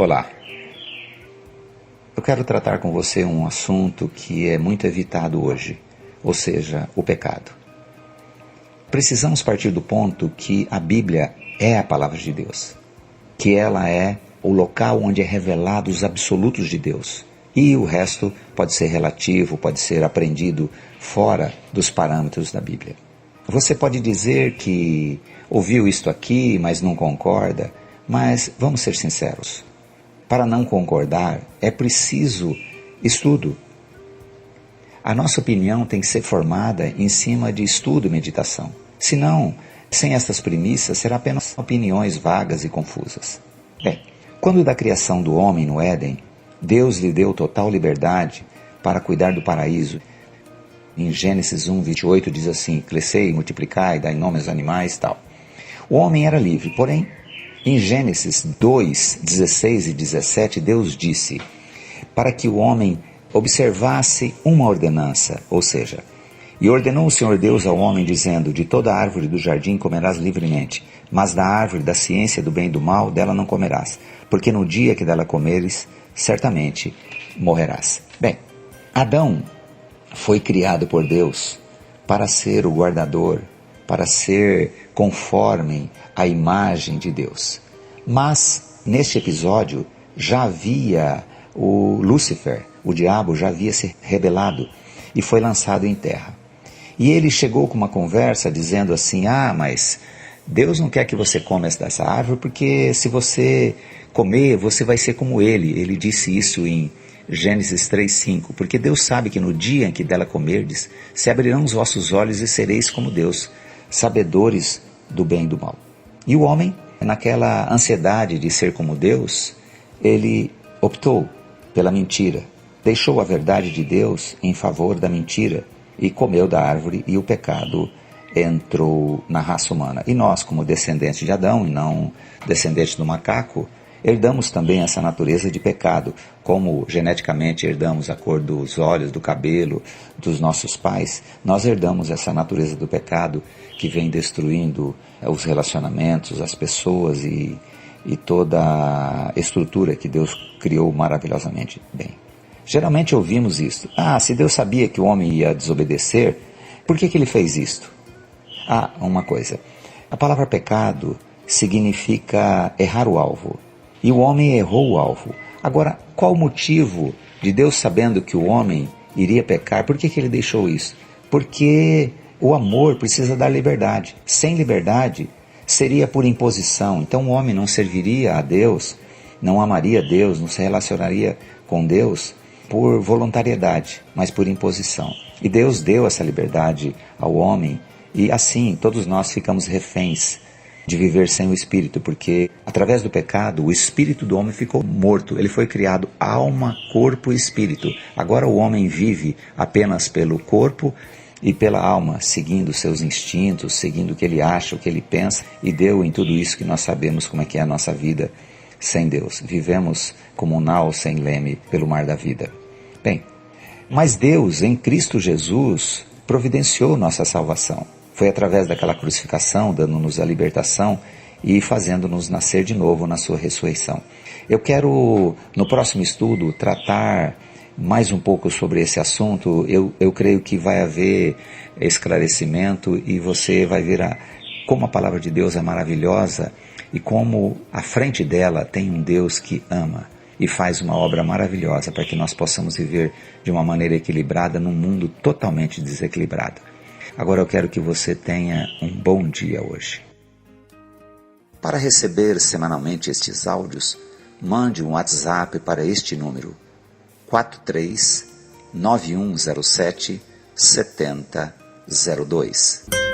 Olá, eu quero tratar com você um assunto que é muito evitado hoje, ou seja, o pecado. Precisamos partir do ponto que a Bíblia é a palavra de Deus, que ela é o local onde é revelado os absolutos de Deus, e o resto pode ser relativo, pode ser aprendido fora dos parâmetros da Bíblia. Você pode dizer que ouviu isto aqui, mas não concorda, mas vamos ser sinceros. Para não concordar, é preciso estudo. A nossa opinião tem que ser formada em cima de estudo e meditação. Senão, sem estas premissas, será apenas opiniões vagas e confusas. Bem, quando da criação do homem no Éden, Deus lhe deu total liberdade para cuidar do paraíso. Em Gênesis 1, 28 diz assim: crescei, multiplicai, dai nome aos animais e tal. O homem era livre, porém, em Gênesis 2, 16 e 17, Deus disse para que o homem observasse uma ordenança, ou seja, e ordenou o Senhor Deus ao homem, dizendo: de toda árvore do jardim comerás livremente, mas da árvore da ciência do bem e do mal, dela não comerás, porque no dia que dela comeres, certamente morrerás. Bem, Adão foi criado por Deus para ser o guardador, para ser conforme a imagem de Deus. Mas, neste episódio, já havia o Lúcifer, o diabo já havia se rebelado e foi lançado em terra. E ele chegou com uma conversa dizendo assim: mas Deus não quer que você coma dessa árvore, porque se você comer, você vai ser como ele. Ele disse isso em Gênesis 3:5, porque Deus sabe que no dia em que dela comerdes, se abrirão os vossos olhos e sereis como Deus, sabedores do bem e do mal. E o homem, naquela ansiedade de ser como Deus, ele optou pela mentira, deixou a verdade de Deus em favor da mentira e comeu da árvore, e o pecado entrou na raça humana. E nós, como descendentes de Adão e não descendentes do macaco, herdamos também essa natureza de pecado, como geneticamente herdamos a cor dos olhos, do cabelo dos nossos pais. Nós herdamos essa natureza do pecado que vem destruindo os relacionamentos, as pessoas e toda a estrutura que Deus criou maravilhosamente bem. Geralmente ouvimos isto: se Deus sabia que o homem ia desobedecer, por que ele fez isto? Uma coisa, a palavra pecado significa errar o alvo. E o homem errou o alvo. Agora, qual o motivo de Deus, sabendo que o homem iria pecar, por que ele deixou isso? Porque o amor precisa dar liberdade. Sem liberdade, seria por imposição. Então o homem não serviria a Deus, não amaria Deus, não se relacionaria com Deus por voluntariedade, mas por imposição. E Deus deu essa liberdade ao homem, e assim todos nós ficamos reféns de viver sem o Espírito, porque através do pecado o Espírito do homem ficou morto. Ele foi criado alma, corpo e Espírito. Agora o homem vive apenas pelo corpo e pela alma, seguindo seus instintos, seguindo o que ele acha, o que ele pensa, e deu em tudo isso que nós sabemos como é que é a nossa vida sem Deus. Vivemos como um nau sem leme pelo mar da vida. Bem, mas Deus em Cristo Jesus providenciou nossa salvação. Foi através daquela crucificação, dando-nos a libertação e fazendo-nos nascer de novo na sua ressurreição. Eu quero, no próximo estudo, tratar mais um pouco sobre esse assunto. Eu creio que vai haver esclarecimento e você vai ver como a palavra de Deus é maravilhosa e como à frente dela tem um Deus que ama e faz uma obra maravilhosa para que nós possamos viver de uma maneira equilibrada num mundo totalmente desequilibrado. Agora eu quero que você tenha um bom dia hoje. Para receber semanalmente estes áudios, mande um WhatsApp para este número: 43 9107 7002.